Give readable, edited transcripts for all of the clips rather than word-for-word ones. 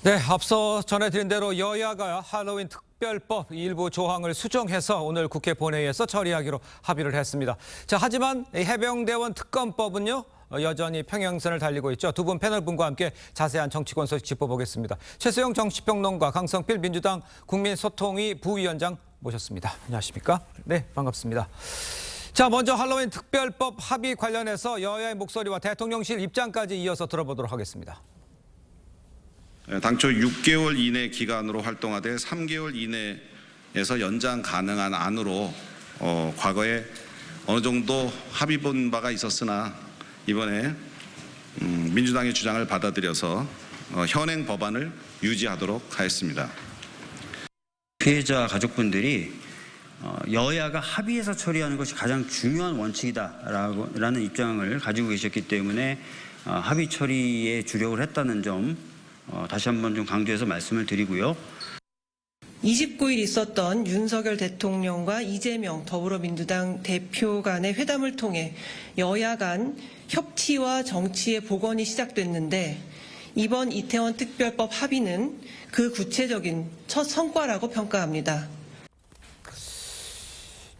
네, 앞서 전해드린 대로 여야가 할로윈 특별법 일부 조항을 수정해서 오늘 국회 본회의에서 처리하기로 합의를 했습니다. 자, 하지만 해병대원 특검법은요, 여전히 평행선을 달리고 있죠. 두 분 패널분과 함께 자세한 정치권 소식 짚어보겠습니다. 최수영 정치평론가, 강성필 민주당 국민소통위 부위원장 모셨습니다. 안녕하십니까? 네, 반갑습니다. 자, 먼저 할로윈 특별법 합의 관련해서 여야의 목소리와 대통령실 입장까지 이어서 들어보도록 하겠습니다. 당초 6개월 이내 기간으로 활동하되 3개월 이내에서 연장 가능한 안으로 과거에 어느 정도 합의 본 바가 있었으나 이번에 민주당의 주장을 받아들여서 현행 법안을 유지하도록 하였습니다. 피해자 가족분들이 여야가 합의해서 처리하는 것이 가장 중요한 원칙이다라는 입장을 가지고 계셨기 때문에 합의 처리에 주력을 했다는 점 다시 한번 좀 강조해서 말씀을 드리고요. 29일 있었던 윤석열 대통령과 이재명 더불어민주당 대표 간의 회담을 통해 여야 간 협치와 정치의 복원이 시작됐는데 이번 이태원 특별법 합의는 그 구체적인 첫 성과라고 평가합니다.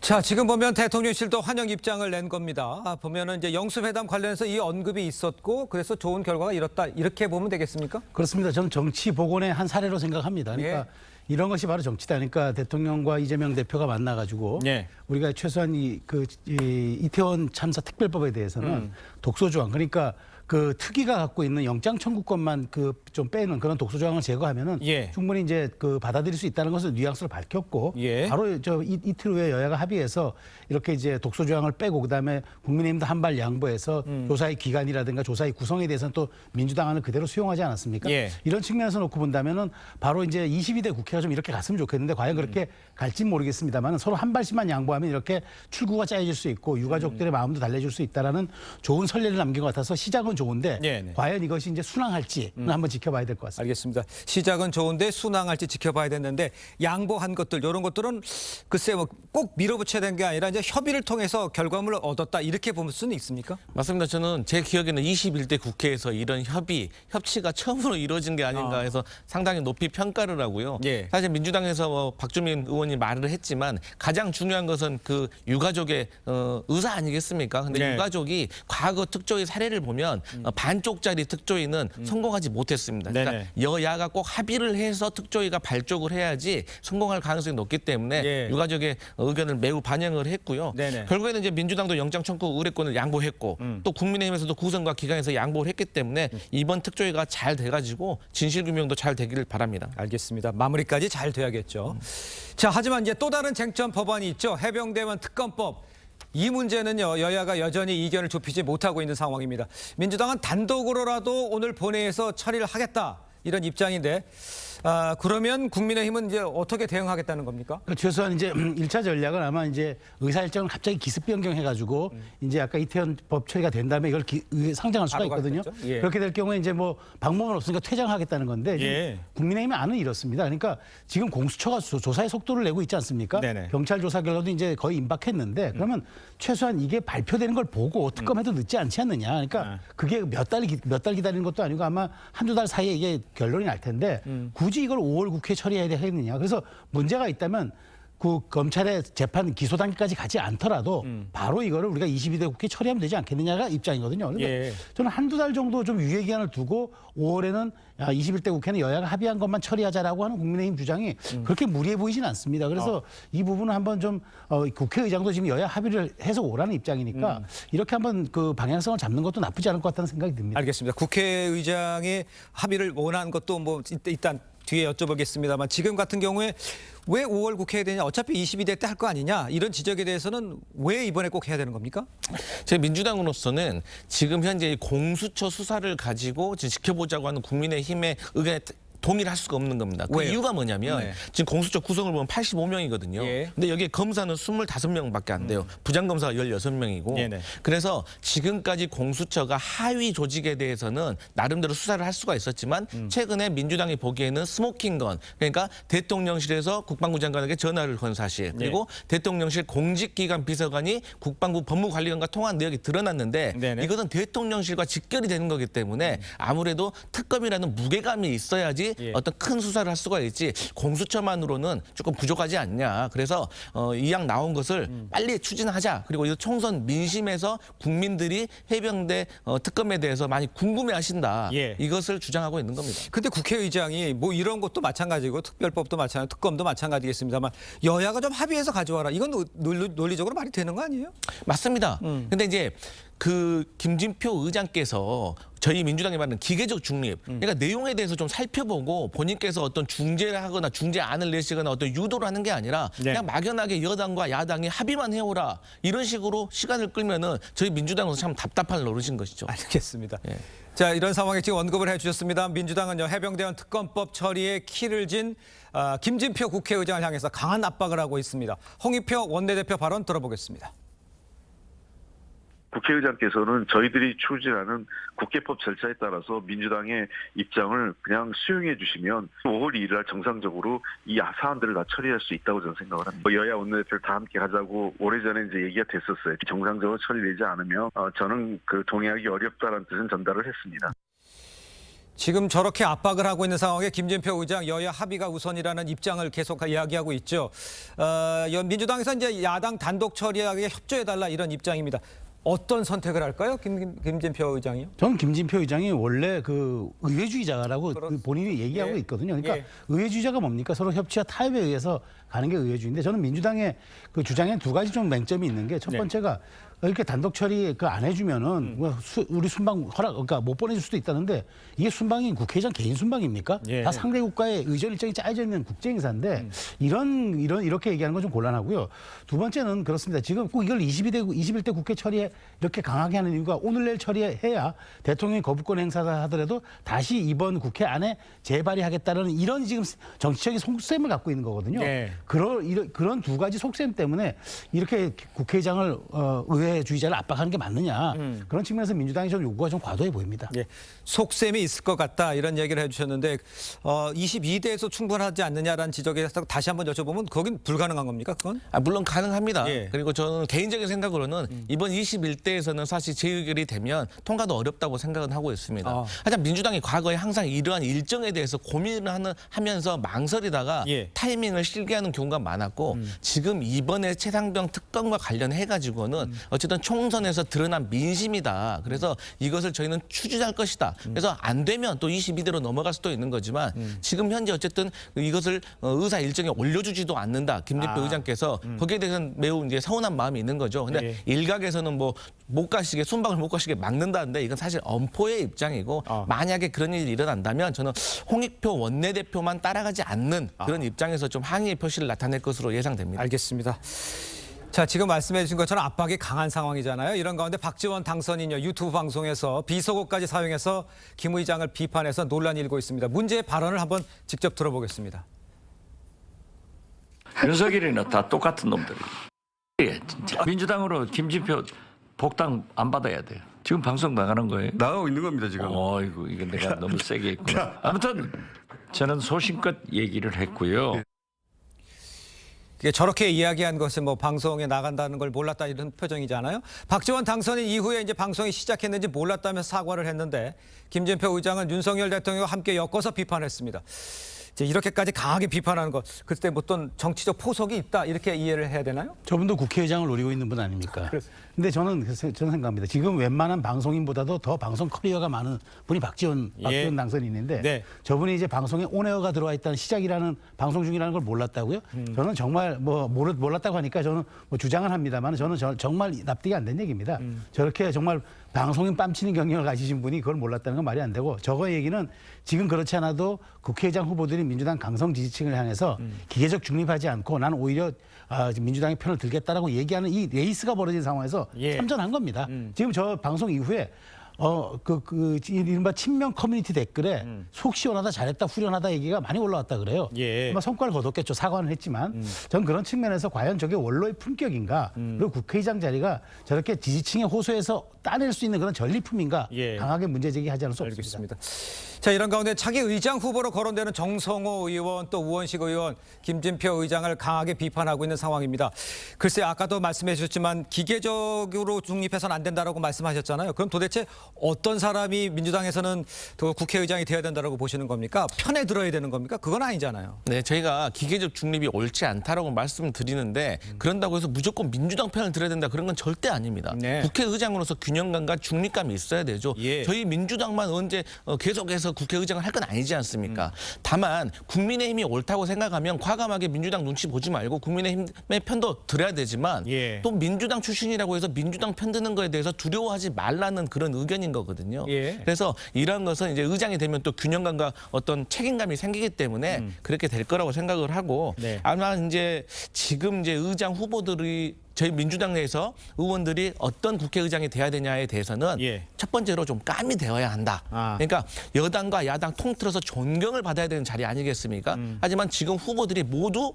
자, 지금 보면 대통령실도 환영 입장을 낸 겁니다. 보면은 이제 영수회담 관련해서 이 언급이 있었고 그래서 좋은 결과가 이렇다 이렇게 보면 되겠습니까? 그렇습니다. 저는 정치 복원의 한 사례로 생각합니다. 그러니까 이런 것이 바로 정치다. 그러니까 대통령과 이재명 대표가 만나가지고 우리가 최소한 이태원 참사 특별법에 대해서는 독소조항, 그러니까 그 특위가 갖고 있는 영장 청구권만 좀 빼는 그런 독소 조항을 제거하면은 충분히 이제 받아들일 수 있다는 것을 뉘앙스를 밝혔고 바로 이틀 후에 여야가 합의해서 이렇게 이제 독소 조항을 빼고 그다음에 국민의힘도 한 발 양보해서 조사의 기간이라든가 조사의 구성에 대해서는 또 민주당안을 그대로 수용하지 않았습니까? 이런 측면에서 놓고 본다면은 바로 이제 22대 국회가 좀 이렇게 갔으면 좋겠는데 과연 그렇게 갈진 모르겠습니다만 서로 한 발씩만 양보하면 이렇게 출구가 짜여질 수 있고 유가족들의 마음도 달래줄 수 있다라는 좋은 선례를 남긴 것 같아서 시작은 좋은데 과연 이것이 이제 순항할지는 한번 지켜봐야 될 것 같습니다. 알겠습니다. 시작은 좋은데 순항할지 지켜봐야 되는데 양보한 것들 이런 것들은 글쎄 뭐 꼭 밀어붙여야 되는 게 아니라 이제 협의를 통해서 결과물을 얻었다 이렇게 볼 수는 있습니까? 맞습니다. 저는 제 기억에는 21대 국회에서 이런 협치가 처음으로 이루어진 게 아닌가 해서 상당히 높이 평가를 하고요. 사실 민주당에서 박주민 의원이 말을 했지만 가장 중요한 것은 그 유가족의 의사 아니겠습니까? 근데 유가족이 과거 특조위 사례를 보면 반쪽짜리 특조위는 성공하지 못했습니다. 그러니까 여야가 꼭 합의를 해서 특조위가 발족을 해야지 성공할 가능성이 높기 때문에 유가족의 의견을 매우 반영을 했고요. 결국에는 이제 민주당도 영장 청구 의뢰권을 양보했고 또 국민의힘에서도 구성과 기강에서 양보를 했기 때문에 이번 특조위가 잘 돼가지고 진실규명도 잘 되기를 바랍니다. 알겠습니다. 마무리까지 잘 돼야겠죠. 자, 하지만 이제 또 다른 쟁점 법안이 있죠. 해병대원 특검법. 이 문제는요, 여야가 여전히 이견을 좁히지 못하고 있는 상황입니다. 민주당은 단독으로라도 오늘 본회의에서 처리를 하겠다 이런 입장인데 그러면 국민의힘은 이제 어떻게 대응하겠다는 겁니까? 최소한 이제 1차 전략은 아마 이제 의사 일정을 갑자기 기습 변경해가지고 이제 아까 이태원 법 처리가 된 다음에 이걸 상정할 수가 있거든요. 그렇게 될 경우에 이제 뭐 방법은 없으니까 퇴장하겠다는 건데 국민의힘의 안은 이렇습니다. 그러니까 지금 공수처가 조사의 속도를 내고 있지 않습니까? 경찰 조사 결과도 이제 거의 임박했는데 그러면 최소한 이게 발표되는 걸 보고 특검해도 늦지 않지 않느냐. 그러니까 그게 몇 달 기다리는 것도 아니고 아마 한두 달 사이에 이게 결론이 날 텐데 굳이 이걸 5월 국회에 처리해야 되겠느냐. 그래서 문제가 있다면 그 검찰의 재판 기소 단계까지 가지 않더라도 바로 이거를 우리가 22대 국회에 처리하면 되지 않겠느냐가 입장이거든요. 그런데 저는 한두 달 정도 좀 유예 기간을 두고 5월에는 21대 국회는 여야가 합의한 것만 처리하자라고 하는 국민의힘 주장이 그렇게 무리해 보이진 않습니다. 그래서 이 부분은 한번 좀 국회의장도 지금 여야 합의를 해서 오라는 입장이니까 이렇게 한번 그 방향성을 잡는 것도 나쁘지 않을 것 같다는 생각이 듭니다. 알겠습니다. 국회의장이 합의를 원한 것도 뭐 일단 뒤에 여쭤보겠습니다만 지금 같은 경우에 왜 5월 국회에 되냐 어차피 22대 때 할 거 아니냐 이런 지적에 대해서는 왜 이번에 꼭 해야 되는 겁니까? 제 민주당으로서는 지금 현재 공수처 수사를 가지고 지켜보자고 하는 국민의힘의 의견에 동의를 할 수가 없는 겁니다. 그 이유가 뭐냐면 지금 공수처 구성을 보면 85명이거든요. 근데 여기에 검사는 25명밖에 안 돼요. 부장검사가 16명이고. 그래서 지금까지 공수처가 하위 조직에 대해서는 나름대로 수사를 할 수가 있었지만 최근에 민주당이 보기에는 스모킹건, 그러니까 대통령실에서 국방부 장관에게 전화를 건 사실, 그리고 대통령실 공직기관 비서관이 국방부 법무관리관과 통화한 내역이 드러났는데 이것은 대통령실과 직결이 되는 거기 때문에 아무래도 특검이라는 무게감이 있어야지 해야지 어떤 큰 수사를 할 수가 있지 공수처만으로는 조금 부족하지 않냐. 그래서 이 양 나온 것을 빨리 추진하자. 그리고 이 총선 민심에서 국민들이 해병대 특검에 대해서 많이 궁금해하신다. 이것을 주장하고 있는 겁니다. 근데 국회의장이 뭐 이런 것도 마찬가지고 특별법도 마찬가지, 특검도 마찬가지겠습니다만 여야가 좀 합의해서 가져와라. 이건 논리적으로 말이 되는 거 아니에요? 맞습니다. 근데 이제 그 김진표 의장께서 저희 민주당이 말하는 기계적 중립, 그러니까 내용에 대해서 좀 살펴보고 본인께서 어떤 중재를 하거나 중재안을 내시거나 어떤 유도를 하는 게 아니라 그냥 막연하게 여당과 야당이 합의만 해오라 이런 식으로 시간을 끌면은 저희 민주당은 참 답답할 노릇인 것이죠. 알겠습니다. 자, 이런 상황에 지금 언급을 해주셨습니다. 민주당은요, 해병대원 특검법 처리에 키를 진 김진표 국회의장을 향해서 강한 압박을 하고 있습니다. 홍익표 원내대표 발언 들어보겠습니다. 국회의장께서는 저희들이 추진하는 국회법 절차에 따라서 민주당의 입장을 그냥 수용해 주시면 5월 2일 날 정상적으로 이 사안들을 다 처리할 수 있다고 저는 생각을 합니다. 여야 원내대표를 다 함께 하자고 오래전에 이제 얘기가 됐었어요. 정상적으로 처리되지 않으면 저는 그 동의하기 어렵다라는 뜻은 전달을 했습니다. 지금 저렇게 압박을 하고 있는 상황에 김진표 의장 여야 합의가 우선이라는 입장을 계속 이야기하고 있죠. 민주당에서 이제 야당 단독 처리하기에 협조해달라 이런 입장입니다. 어떤 선택을 할까요? 김진표 의장이요? 저는 김진표 의장이 원래 그 의회주의자라고 본인이 얘기하고 있거든요. 그러니까 의회주의자가 뭡니까? 서로 협치와 타협에 의해서 가는 게 의회주의인데 저는 민주당의 그 주장에 두 가지 좀 맹점이 있는 게 첫 번째가 이렇게 단독 처리 안 해주면은 우리 순방 그러니까 못 보내줄 수도 있다는데 이게 순방이 국회의장 개인 순방입니까? 다 상대 국가의 의전 일정이 짜여져 있는 국제 행사인데 이렇게 얘기하는 건 좀 곤란하고요. 두 번째는 그렇습니다. 지금 꼭 이걸 21대 국회 처리에 이렇게 강하게 하는 이유가 오늘 내일 처리해야 대통령이 거부권 행사를 하더라도 다시 이번 국회 안에 재발의하겠다는 이런 지금 정치적인 속셈을 갖고 있는 거거든요. 그런 두 가지 속셈 때문에 이렇게 국회의장을 의회주의자를 압박하는 게 맞느냐. 그런 측면에서 민주당의 좀 요구가 좀 과도해 보입니다. 속셈이 있을 것 같다 이런 얘기를 해주셨는데 22대에서 충분하지 않느냐라는 지적에 대해서 다시 한번 여쭤보면 거긴 불가능한 겁니까? 그건? 물론 가능합니다. 그리고 저는 개인적인 생각으로는 이번 21대에서는 사실 재의결이 되면 통과도 어렵다고 생각은 하고 있습니다. 하지만 민주당이 과거에 항상 이러한 일정에 대해서 고민을 하면서 망설이다가 타이밍을 실기하는 경우가 많았고 지금 이번에 최상병 특검과 관련해가지고는 어쨌든 총선에서 드러난 민심이다. 그래서 이것을 저희는 추진할 것이다. 그래서 안 되면 또 22대로 넘어갈 수도 있는 거지만 지금 현재 어쨌든 이것을 의사 일정에 올려주지도 않는다. 김진표 의장께서 거기에 대해서는 매우 이제 서운한 마음이 있는 거죠. 근데 일각에서는 뭐 못 가시게 순방을 못 가시게 막는다는데 이건 사실 엄포의 입장이고 만약에 그런 일이 일어난다면 저는 홍익표 원내대표만 따라가지 않는 그런 입장에서 좀 항의의 표시를 나타낼 것으로 예상됩니다. 알겠습니다. 자, 지금 말씀해 주신 것처럼 압박이 강한 상황이잖아요. 이런 가운데 박지원 당선인요 유튜브 방송에서 비속어까지 사용해서 김 의장을 비판해서 논란이 일고 있습니다. 문제의 발언을 한번 직접 들어보겠습니다. 윤석열이는 다 똑같은 놈들이에요. 진짜. 민주당으로 김진표 복당 안 받아야 돼요. 지금 방송 나가는 거예요? 나가고 있는 겁니다, 지금. 어이구, 이거 내가 너무 세게 했구나. 아무튼 저는 소신껏 얘기를 했고요. 저렇게 이야기한 것이 뭐 방송에 나간다는 걸 몰랐다 이런 표정이잖아요. 박지원 당선인 이후에 이제 방송이 시작했는지 몰랐다면서 사과를 했는데 김진표 의장은 윤석열 대통령과 함께 엮어서 비판했습니다. 이제 이렇게까지 강하게 비판하는 것, 그때 뭐 어떤 정치적 포석이 있다 이렇게 이해를 해야 되나요? 저분도 국회의장을 노리고 있는 분 아닙니까? 근데 저는 생각합니다. 지금 웬만한 방송인보다도 더 방송 커리어가 많은 분이 박지원 당선인인데 저분이 이제 방송에 온에어가 들어와 있다는 시작이라는 방송 중이라는 걸 몰랐다고요? 저는 정말 몰랐다고 하니까 저는 뭐 주장을 합니다만 저는 정말 납득이 안 된 얘기입니다. 저렇게 정말 방송인 뺨치는 경력을 가지신 분이 그걸 몰랐다는 건 말이 안 되고 저거 얘기는 지금 그렇지 않아도 국회의장 후보들이 민주당 강성 지지층을 향해서 기계적 중립하지 않고 나는 오히려 민주당의 편을 들겠다라고 얘기하는 이 레이스가 벌어진 상황에서 참전한 겁니다. 지금 저 방송 이후에 이른바 친명 커뮤니티 댓글에 속 시원하다, 잘했다, 후련하다 얘기가 많이 올라왔다 그래요. 성과를 거뒀겠죠. 사과는 했지만. 전 그런 측면에서 과연 저게 원로의 품격인가. 그리고 국회의장 자리가 저렇게 지지층의 호소에서 따낼 수 있는 그런 전리품인가 예. 강하게 문제 제기하지 않을 수 없습니다. 알겠습니다. 자, 이런 가운데 차기 의장 후보로 거론되는 정성호 의원 또 우원식 의원, 김진표 의장을 강하게 비판하고 있는 상황입니다. 글쎄 아까도 말씀해 주셨지만 기계적으로 중립해서는 안 된다라고 말씀하셨잖아요. 그럼 도대체 어떤 사람이 민주당에서는 또 국회의장이 되어야 된다라고 보시는 겁니까? 편에 들어야 되는 겁니까? 그건 아니잖아요. 네, 저희가 기계적 중립이 옳지 않다라고 말씀을 드리는데 그런다고 해서 무조건 민주당 편을 들어야 된다 그런 건 절대 아닙니다. 네. 국회의장으로서 균형감과 중립감이 있어야 되죠. 예. 저희 민주당만 언제 계속해서 국회의장을 할 건 아니지 않습니까? 다만 국민의힘이 옳다고 생각하면 과감하게 민주당 눈치 보지 말고 국민의힘의 편도 들어야 되지만 예. 또 민주당 출신이라고 해서 민주당 편 드는 거에 대해서 두려워하지 말라는 그런 의견인 거거든요. 예. 그래서 이러한 것은 이제 의장이 되면 또 균형감과 어떤 책임감이 생기기 때문에 그렇게 될 거라고 생각을 하고 네. 아마 이제 지금 이제 의장 후보들이 저희 민주당 내에서 의원들이 어떤 국회의장이 돼야 되냐에 대해서는 예. 첫 번째로 좀 깜이 되어야 한다. 아. 그러니까 여당과 야당 통틀어서 존경을 받아야 되는 자리 아니겠습니까? 하지만 지금 후보들이 모두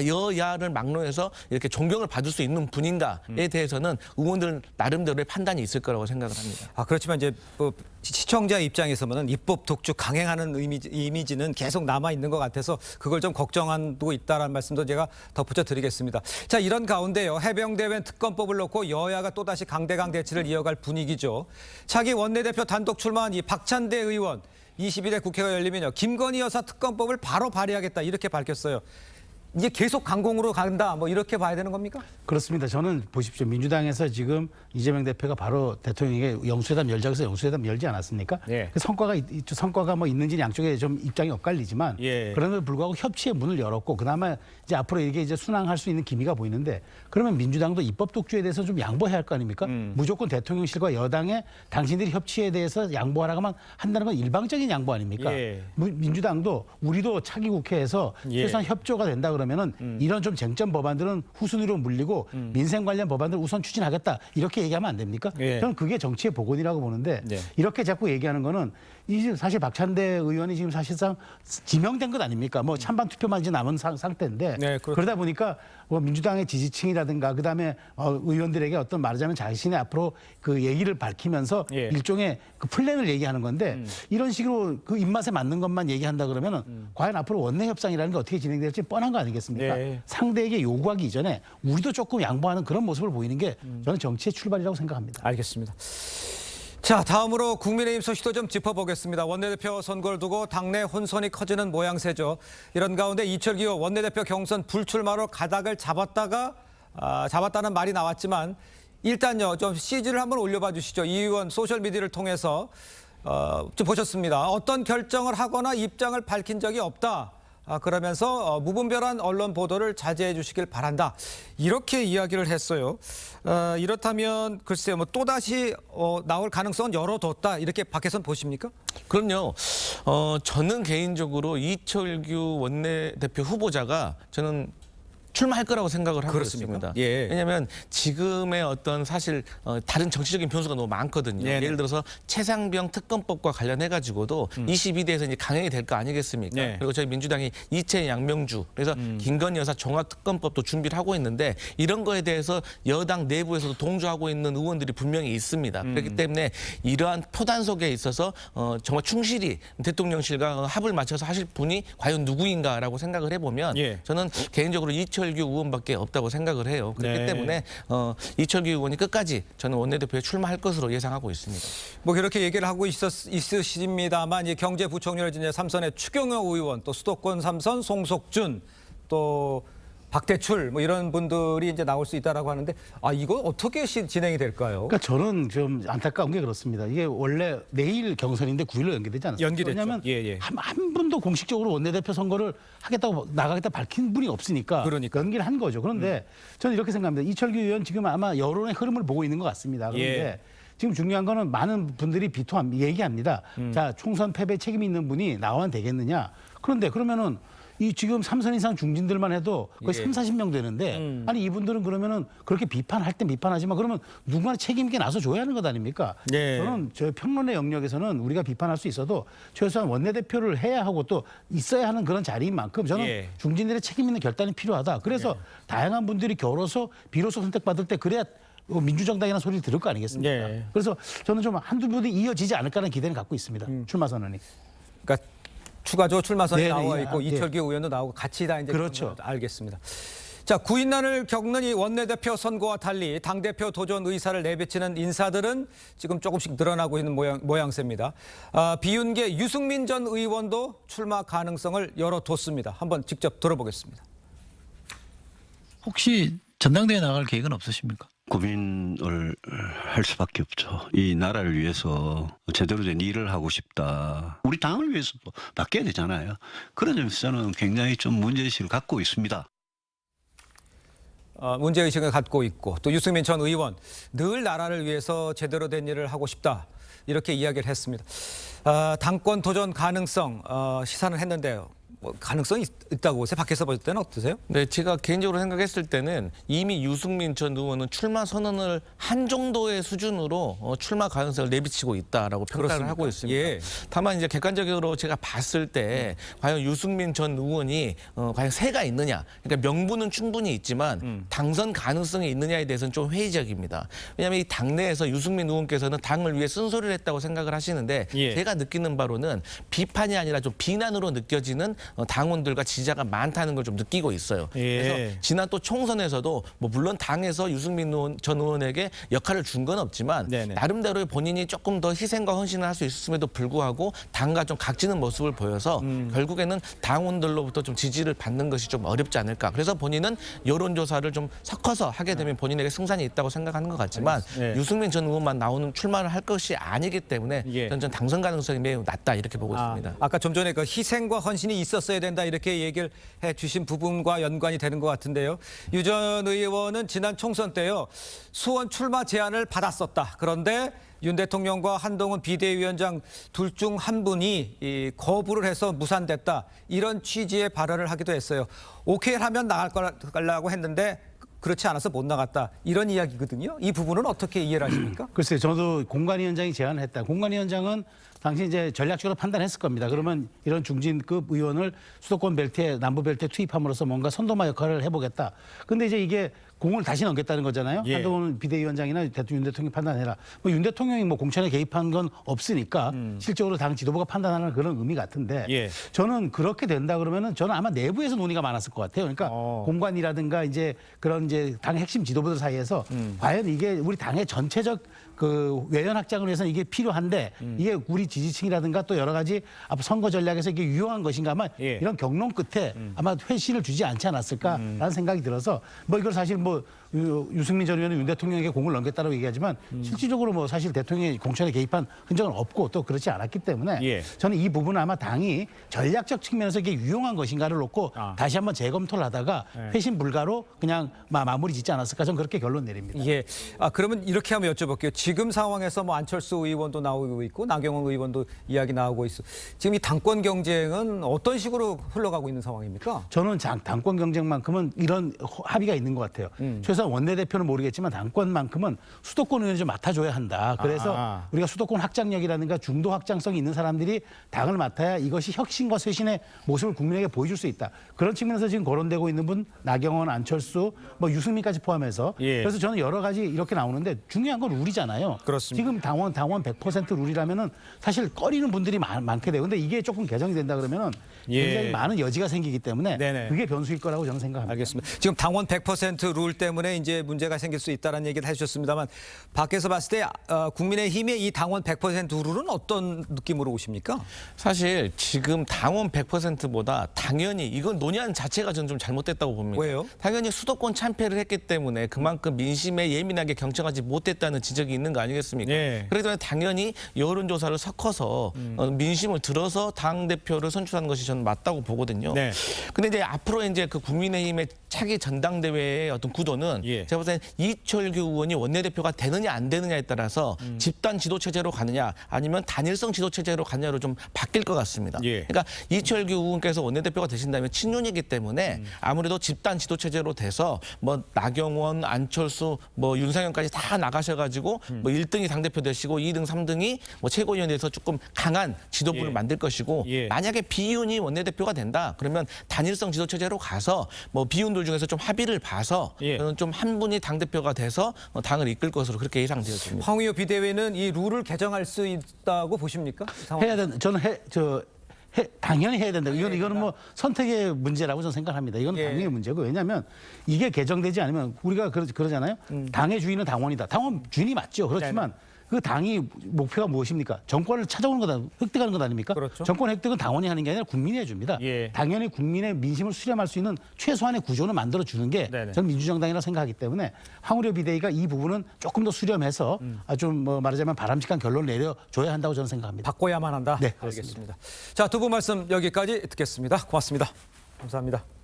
여야를 막론해서 이렇게 존경을 받을 수 있는 분인가에 대해서는 의원들 나름대로의 판단이 있을 거라고 생각을 합니다. 그렇지만 이제 뭐 시청자 입장에서는 입법 독주 강행하는 이미지는 계속 남아 있는 것 같아서 그걸 좀 걱정하고 있다라는 말씀도 제가 덧붙여 드리겠습니다. 자, 이런 가운데요. 해병대원 특검법을 놓고 여야가 또다시 강대강 대치를 이어갈 분위기죠. 차기 원내대표 단독 출마한 이 박찬대 의원 22대 국회가 열리면요. 김건희 여사 특검법을 바로 발의하겠다 이렇게 밝혔어요. 이게 계속 강공으로 간다 뭐 이렇게 봐야 되는 겁니까? 그렇습니다. 저는 보십시오. 민주당에서 지금 이재명 대표가 바로 대통령에게 영수회담 열자고 해서 영수회담 열지 않았습니까? 예. 그 성과가 뭐 있는지 양쪽에 좀 입장이 엇갈리지만 예. 그럼에도 불구하고 협치의 문을 열었고 그나마 이제 앞으로 이게 이제 순항할 수 있는 기미가 보이는데 그러면 민주당도 입법 독주에 대해서 좀 양보해야 할 거 아닙니까? 무조건 대통령실과 여당에 당신들이 협치에 대해서 양보하라고만 한다는 건 일방적인 양보 아닙니까? 예. 민주당도 우리도 차기 국회에서 예. 최소한 협조가 된다 그러면은 이런 좀 쟁점 법안들은 후순위로 물리고 민생 관련 법안들 우선 추진하겠다 이렇게 얘기하면 안 됩니까? 예. 저는 그게 정치의 복원이라고 보는데 네. 이렇게 자꾸 얘기하는 거는 이 사실 박찬대 의원이 지금 사실상 지명된 것 아닙니까? 뭐 찬반 투표만 이제 남은 상태인데 네, 그렇죠. 그러다 보니까 뭐 민주당의 지지층이라든가 그다음에 의원들에게 어떤 말하자면 자신의 앞으로 그 얘기를 밝히면서 예. 일종의 그 플랜을 얘기하는 건데 이런 식으로 그 입맛에 맞는 것만 얘기한다 그러면은 과연 앞으로 원내 협상이라는 게 어떻게 진행될지 뻔한 거 아니겠습니까? 네. 상대에게 요구하기 이전에 우리도 조금 양보하는 그런 모습을 보이는 게 저는 정치의 출발이라고 생각합니다. 알겠습니다. 자, 다음으로 국민의힘 소식도 좀 짚어보겠습니다. 원내대표 선거를 두고 당내 혼선이 커지는 모양새죠. 이런 가운데 이철기 의원 원내대표 경선 불출마로 가닥을 잡았다는 말이 나왔지만 일단요 좀 CG를 한번 올려봐 주시죠. 이 의원 소셜미디어를 통해서 좀 보셨습니다. 어떤 결정을 하거나 입장을 밝힌 적이 없다. 그러면서 무분별한 언론 보도를 자제해 주시길 바란다. 이렇게 이야기를 했어요. 이렇다면 글쎄요, 뭐 또다시 나올 가능성은 열어뒀다. 이렇게 밖에선 보십니까? 그럼요. 저는 개인적으로 이철규 원내대표 후보자가 저는 출마할 거라고 생각을 하고 그렇습니까? 있습니다. 예. 왜냐하면 지금의 어떤 사실 다른 정치적인 변수가 너무 많거든요. 네네. 예를 들어서 최상병 특검법과 관련해 가지고도 22대에서 이제 강행이 될 거 아니겠습니까? 네. 그리고 저희 민주당이 이채 양명주 그래서 김건희 여사 종합 특검법도 준비를 하고 있는데 이런 거에 대해서 여당 내부에서도 동조하고 있는 의원들이 분명히 있습니다. 그렇기 때문에 이러한 표단 속에 있어서 정말 충실히 대통령실과 합을 맞춰서 하실 분이 과연 누구인가라고 생각을 해보면 예. 저는 개인적으로 이철규 의원밖에 없다고 생각을 해요. 그렇기 네. 때문에 이철규 의원이 끝까지 저는 원내대표에 출마할 것으로 예상하고 있습니다. 뭐 그렇게 얘기를 하고 있으십니다만 이 경제부총리를 지낸 삼선의 추경호 의원, 또 수도권 삼선 송석준, 또 박대출 뭐 이런 분들이 이제 나올 수 있다라고 하는데 이거 어떻게 진행이 될까요? 그러니까 저는 좀 안타까운 게 그렇습니다. 이게 원래 내일 경선인데 9일로 연기되지 않았습니까? 연기됐죠. 왜냐하면 예. 한 분도 공식적으로 원내대표 선거를 하겠다고 나가겠다 밝힌 분이 없으니까 그러니까. 연기를 한 거죠. 그런데 저는 이렇게 생각합니다. 이철규 의원 지금 아마 여론의 흐름을 보고 있는 것 같습니다. 그런데 예. 지금 중요한 거는 많은 분들이 얘기합니다. 자, 총선 패배 책임이 있는 분이 나와야 되겠느냐. 그런데 그러면은 이 지금 3선 이상 중진들만 해도 거의 예. 30-40명 되는데 아니 이분들은 그러면은 그렇게 비판할 땐 비판하지만 그러면 누군가 책임 있게 나서 줘야 하는 것 아닙니까? 예. 저는 저 평론의 영역에서는 우리가 비판할 수 있어도 최소한 원내대표를 해야 하고 또 있어야 하는 그런 자리인 만큼 저는 예. 중진들의 책임 있는 결단이 필요하다. 그래서 다양한 분들이 겨뤄서 비로소 선택받을 때 그래야 민주정당이라는 소리를 들을 거 아니겠습니까? 예. 그래서 저는 좀 한두 분이 이어지지 않을까라는 기대는 갖고 있습니다. 출마 선언이. 그러니까 추가적으로 출마 선언이 네네. 나와 있고 예. 이철규 의원도 나오고 같이 다 이제 그렇죠. 알겠습니다. 자, 구인난을 겪는 이 원내대표 선거와 달리 당대표 도전 의사를 내비치는 인사들은 지금 조금씩 늘어나고 있는 모양새입니다. 비윤계 유승민 전 의원도 출마 가능성을 열어뒀습니다. 한번 직접 들어보겠습니다. 혹시 전당대회 나갈 계획은 없으십니까? 고민을 할 수밖에 없죠. 이 나라를 위해서 제대로 된 일을 하고 싶다. 우리 당을 위해서도 바뀌어야 되잖아요. 그런 점에서 저는 굉장히 좀 문제의식을 갖고 있습니다. 문제의식을 갖고 있고 또 유승민 전 의원 늘 나라를 위해서 제대로 된 일을 하고 싶다 이렇게 이야기를 했습니다. 당권 도전 가능성 시사는 했는데요. 뭐 가능성이 있다고 보세요? 밖에서 볼 때는 어떠세요? 네, 제가 개인적으로 생각했을 때는 이미 유승민 전 의원은 출마 선언을 한 정도의 수준으로 출마 가능성을 내비치고 있다라고 평가를 그렇습니까? 하고 있습니다. 예. 다만 이제 객관적으로 제가 봤을 때 과연 유승민 전 의원이 과연 새가 있느냐, 그러니까 명분은 충분히 있지만 당선 가능성이 있느냐에 대해서는 좀 회의적입니다. 왜냐하면 이 당내에서 유승민 의원께서는 당을 위해 쓴소리를 했다고 생각을 하시는데 예. 제가 느끼는 바로는 비판이 아니라 좀 비난으로 느껴지는 당원들과 지지자가 많다는 걸 좀 느끼고 있어요. 예. 그래서 지난 또 총선에서도 뭐 물론 당에서 유승민 전 의원에게 역할을 준 건 없지만 네네. 나름대로 본인이 조금 더 희생과 헌신을 할 수 있었음에도 불구하고 당과 좀 각지는 모습을 보여서 결국에는 당원들로부터 좀 지지를 받는 것이 좀 어렵지 않을까. 그래서 본인은 여론조사를 좀 섞어서 하게 되면 본인에게 승산이 있다고 생각하는 것 같지만 예. 유승민 전 의원만 나오는 출마를 할 것이 아니기 때문에 예. 저는 당선 가능성이 매우 낮다 이렇게 보고 있습니다. 아까 좀 전에 그 희생과 헌신이 있었어야 된다 이렇게 얘기를 해주신 부분과 연관이 되는 것 같은데요. 유 전 의원은 지난 총선 때요. 수원 출마 제안을 받았었다. 그런데 윤 대통령과 한동훈 비대위원장 둘 중 한 분이 거부를 해서 무산됐다. 이런 취지의 발언을 하기도 했어요. 오케이를 하면 나갈 거라고 했는데 그렇지 않아서 못 나갔다. 이런 이야기거든요. 이 부분은 어떻게 이해를 하십니까? 글쎄요, 저도 공관위원장이 제안을 했다. 공관위원장은 당시 이제 전략적으로 판단했을 겁니다. 그러면 이런 중진급 의원을 수도권 벨트에 남부 벨트에 투입함으로써 뭔가 선도마 역할을 해보겠다. 근데 이제 이게 공을 다시 넘겼다는 거잖아요. 예. 한동훈 비대위원장이나 윤 대통령이 판단해라. 뭐 윤 대통령이 뭐 공천에 개입한 건 없으니까 실적으로 당 지도부가 판단하는 그런 의미 같은데 예. 저는 그렇게 된다 그러면은 저는 아마 내부에서 논의가 많았을 것 같아요. 그러니까 공관이라든가 이제 그런 이제 당 핵심 지도부들 사이에서 과연 이게 우리 당의 전체적 그 외연 확장을 위해서는 이게 필요한데 이게 우리 지지층이라든가 또 여러 가지 앞으로 선거 전략에서 이게 유용한 것인가 아마 예. 이런 경론 끝에 아마 회신을 주지 않지 않았을까라는 생각이 들어서 뭐 이걸 사실 뭐 유승민 전 의원은 윤 대통령에게 공을 넘겼다고 얘기하지만 실질적으로 뭐 사실 대통령이 공천에 개입한 흔적은 없고 또 그렇지 않았기 때문에 예. 저는 이 부분은 아마 당이 전략적 측면에서 이게 유용한 것인가를 놓고 다시 한번 재검토를 하다가 회신 불가로 그냥 마무리 짓지 않았을까 저는 그렇게 결론 내립니다. 예. 그러면 이렇게 한번 여쭤볼게요. 지금 상황에서 뭐 안철수 의원도 나오고 있고 나경원 의원도 이야기 나오고 있어. 지금 이 당권 경쟁은 어떤 식으로 흘러가고 있는 상황입니까? 저는 당권 경쟁만큼은 이런 합의가 있는 것 같아요. 최소한 원내대표는 모르겠지만 당권만큼은 수도권 의원을 좀 맡아줘야 한다. 그래서 우리가 수도권 확장력이라든가 중도 확장성이 있는 사람들이 당을 맡아야 이것이 혁신과 쇄신의 모습을 국민에게 보여줄 수 있다. 그런 측면에서 지금 거론되고 있는 분 나경원, 안철수, 뭐 유승민까지 포함해서 예. 그래서 저는 여러 가지 이렇게 나오는데 중요한 건 룰이잖아요. 그렇습니다. 지금 당원 100% 룰이라면은 사실 꺼리는 분들이 많게 돼요. 근데 이게 조금 개정이 된다 그러면은 굉장히 예. 많은 여지가 생기기 때문에 네네. 그게 변수일 거라고 저는 생각합니다. 알겠습니다. 지금 당원 100%룰 때문에 이제 문제가 생길 수 있다는 얘기를 해주셨습니다만 밖에서 봤을 때 국민의힘의 이 당원 100% 룰은 어떤 느낌으로 오십니까? 사실 지금 당원 100%보다 당연히 이건 논의하는 자체가 저는 좀 잘못됐다고 봅니다. 왜요? 당연히 수도권 참패를 했기 때문에 그만큼 민심에 예민하게 경청하지 못했다는 지적이 있는 거 아니겠습니까? 예. 그렇기 때문에 당연히 여론조사를 섞어서 민심을 들어서 당대표를 선출하는 것이 저는 맞다고 보거든요. 네. 근데 이제 앞으로 이제 그 국민의힘의 차기 전당대회의 어떤 구도는 예. 제가 볼 때는 이철규 의원이 원내대표가 되느냐 안 되느냐에 따라서 집단 지도체제로 가느냐 아니면 단일성 지도체제로 가느냐로 좀 바뀔 것 같습니다. 예. 그러니까 이철규 의원께서 원내대표가 되신다면 친윤이기 때문에 아무래도 집단 지도체제로 돼서 뭐 나경원, 안철수, 뭐 윤상현까지 다 나가셔가지고 뭐 1등이 당대표 되시고 2등, 3등이 뭐 최고위원에 대해서 조금 강한 지도부를 예. 만들 것이고 예. 만약에 비윤이 원내대표가 된다. 그러면 단일성 지도체제로 가서 뭐 비윤들 중에서 좀 합의를 봐서 저는 좀 한 분이 당대표가 돼서 당을 이끌 것으로 그렇게 예상되어집니다. 황의조 비대위는 이 룰을 개정할 수 있다고 보십니까? 해야 된다. 저는 당연히 해야 된다. 이거는 뭐 선택의 문제라고 저는 생각합니다. 이건 당연히 문제고, 왜냐하면 이게 개정되지 않으면 우리가 그러잖아요. 당의 주인은 당원이다. 당원 주인이 맞죠. 그렇지만 그 당이 목표가 무엇입니까? 정권을 찾아오는 거다, 획득하는 것 아닙니까? 그렇죠. 정권 획득은 당원이 하는 게 아니라 국민이 해줍니다. 당연히 국민의 민심을 수렴할 수 있는 최소한의 구조는 만들어주는 게 저는 민주정당이라고 생각하기 때문에 황우려 비대위가 이 부분은 조금 더 수렴해서 좀 뭐 말하자면 바람직한 결론을 내려줘야 한다고 저는 생각합니다. 바꿔야만 한다. 네, 알겠습니다. 자, 두 분 말씀 여기까지 듣겠습니다. 고맙습니다. 감사합니다.